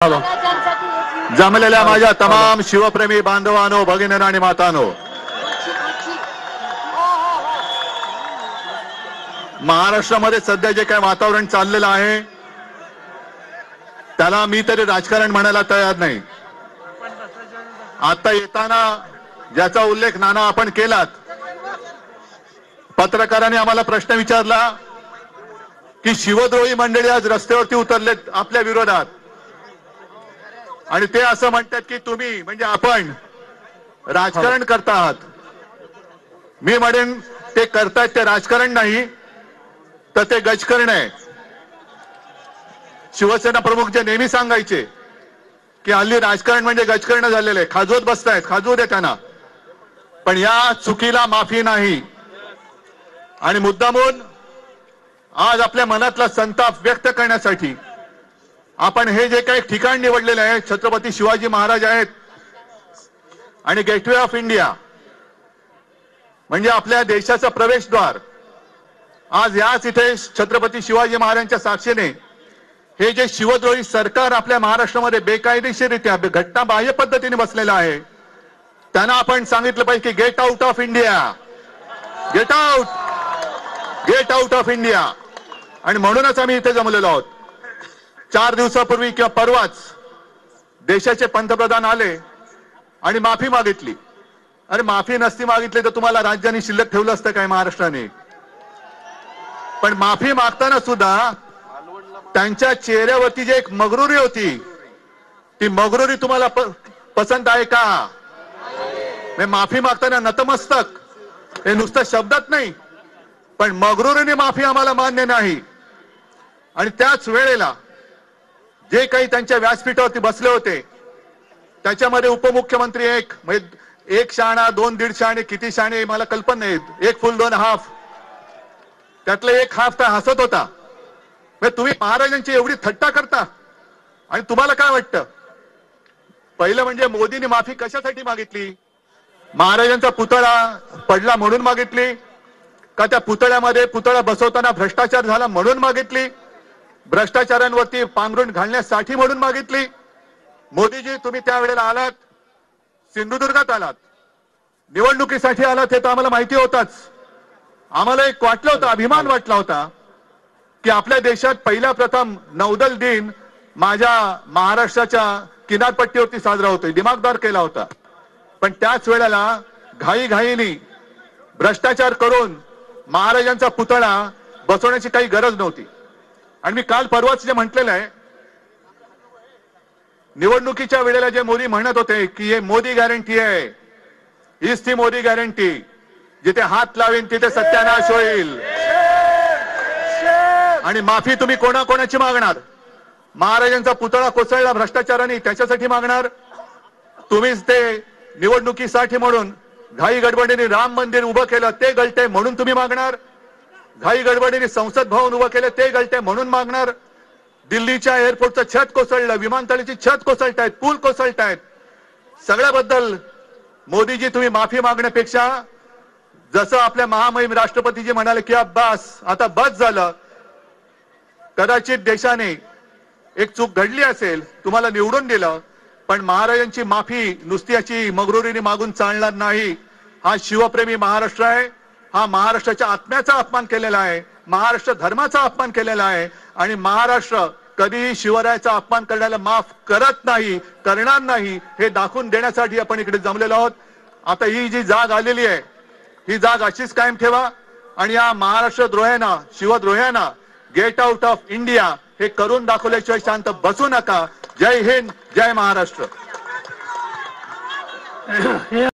जमलेल्या माझ्या तमाम शिवप्रेमी बांधवांनो, भगिनींनो आणि मातांनो, महाराष्ट्रामध्ये सध्या जे काही वातावरण चाललेलं आहे त्याला मी तरी राजकारण म्हणायला तयार नाही. आता येताना ज्याचा उल्लेख नाना आपण केलात, पत्रकारांनी आम्हाला प्रश्न विचारला की शिवद्रोही मंडळी आज रस्त्यावरती उतरलेत आपल्या विरोधात आणि ते असं म्हणतात की तुम्ही म्हणजे आपण राजकारण करता आहात. मी म्हणेन ते करतायत ते राजकारण नाही तर ते गजकरण आहे. शिवसेना प्रमुख जे नेहमी सांगायचे की हल्ली राजकारण म्हणजे गजकरण झालेलं आहे, खाजवत बसतायत, खाजवू दे त्यांना, पण या चुकीला माफी नाही. आणि मुद्दामून आज आपल्या मनातला संताप व्यक्त करण्यासाठी आपण हे जे काही ठिकाण निवडलेले आहे, छत्रपती शिवाजी महाराज आहेत आणि गेटवे ऑफ इंडिया म्हणजे आपल्या देशाचं प्रवेशद्वार, आज याच इथे छत्रपती शिवाजी महाराजांच्या साक्षीने हे जे शिवद्रोही सरकार आपल्या महाराष्ट्रामध्ये बेकायदेशीररित्या घटनाबाह्य पद्धतीने बसलेलं आहे, त्यांना आपण सांगितलं पाहिजे की gate out of India, get out, gate out of India. आणि म्हणूनच आम्ही इथे जमलेलो आहोत. 4 दिवसापूर्वी किंवा परवाच देशाचे पंतप्रधान आले आणि माफी मागितली. अरे माफी नसती मागितली तर तुम्हाला राज्याने शिल्लक ठेवलं असतं काय महाराष्ट्राने? पण माफी मागताना सुद्धा त्यांच्या चेहऱ्यावरती जी एक मगरुरी होती, ती मगरुरी तुम्हाला पसंत आहे का? माफी मागताना नतमस्तक हे नुसतं शब्दात नाही, पण मगरुरीने माफी आम्हाला मान्य नाही. आणि त्याच वेळेला जे काही त्यांच्या व्यासपीठावरती बसले होते त्याच्यामध्ये उपमुख्यमंत्री एक शहाणा, 2-1.5 शहाणे, किती शहाणे मला कल्पना नाही, 1 फुल 2 हाफ, त्यातले 1 हाफ तर हसत होता. तुम्ही महाराजांची एवढी थट्टा करता आणि तुम्हाला काय वाटतं? पहिलं म्हणजे मोदींनी माफी कशासाठी मागितली? महाराजांचा पुतळा पडला म्हणून मागितली का त्या पुतळ्यामध्ये पुतळा बसवताना भ्रष्टाचार झाला म्हणून मागितली? भ्रष्टाचारांवरती पांघरुण घालण्यासाठी म्हणून मागितली? मोदीजी तुम्ही त्यावेळेला आलात, सिंधुदुर्गात आलात, निवडणुकीसाठी आलात, हे तर आम्हाला माहिती होताच. आम्हाला एक वाटलं होतं, अभिमान वाटला होता की आपल्या देशात पहिला प्रथम नौदल दिन माझ्या महाराष्ट्राच्या किनारपट्टीवरती साजरा होतोय, दिमागदार केला होता. पण त्याच वेळेला घाईघाईने भ्रष्टाचार करून महाराजांचा पुतळा बसवण्याची काही गरज नव्हती. आणि मी काल परवाच जे म्हटलेलं आहे, निवडणुकीच्या वेळेला जे मोदी म्हणत होते की हे मोदी गॅरंटी आहे, हीच ती मोदी गॅरंटी, जिथे हात लावेन तिथे सत्यानाश होईल. आणि माफी तुम्ही कोणाकोणाची मागणार? महाराजांचा पुतळा कोसळला भ्रष्टाचाराने त्याच्यासाठी मागणार? तुम्हीच ते निवडणुकीसाठी म्हणून घाई गडबडीने राम मंदिर उभं केलं ते गलते म्हणून तुम्ही मागणार? घाई गडबडीने संसद भवन उभं केलं ते गलते म्हणून मागणार? दिल्लीच्या एअरपोर्टचं छत कोसळलं, विमानतळाची छत कोसळतायत, पूल कोसळतायत, सगळ्याबद्दल मोदीजी तुम्ही माफी मागण्यापेक्षा जसं आपल्या महामहिम राष्ट्रपतीजी म्हणाले की बस आता बस झालं, कदाचित देशाने एक चूक घडली असेल, तुम्हाला निवडून दिलं, पण महाराजांची माफी नुसती याची मगरुरीने मागून चालणार नाही. हा शिवप्रेमी महाराष्ट्र आहे, हा महाराष्ट्राच्या आत्म्याचा अपमान केलेला आहे, महाराष्ट्र धर्माचा अपमान केलेला आहे आणि महाराष्ट्र कधीही शिवरायाचा अपमान करण्याला माफ करत नाही, करणार नाही, हे दाखवून देण्यासाठी आपण इकडे जमलेलो आहोत. आता ही जी जाग आलेली आहे ही जाग अशीच कायम ठेवा आणि या महाराष्ट्र द्रोह्यांना, शिवद्रोह्यांना गेट आउट ऑफ इंडिया हे करून दाखवल्याशिवाय शांत बसू नका. जय हिंद, जय महाराष्ट्र.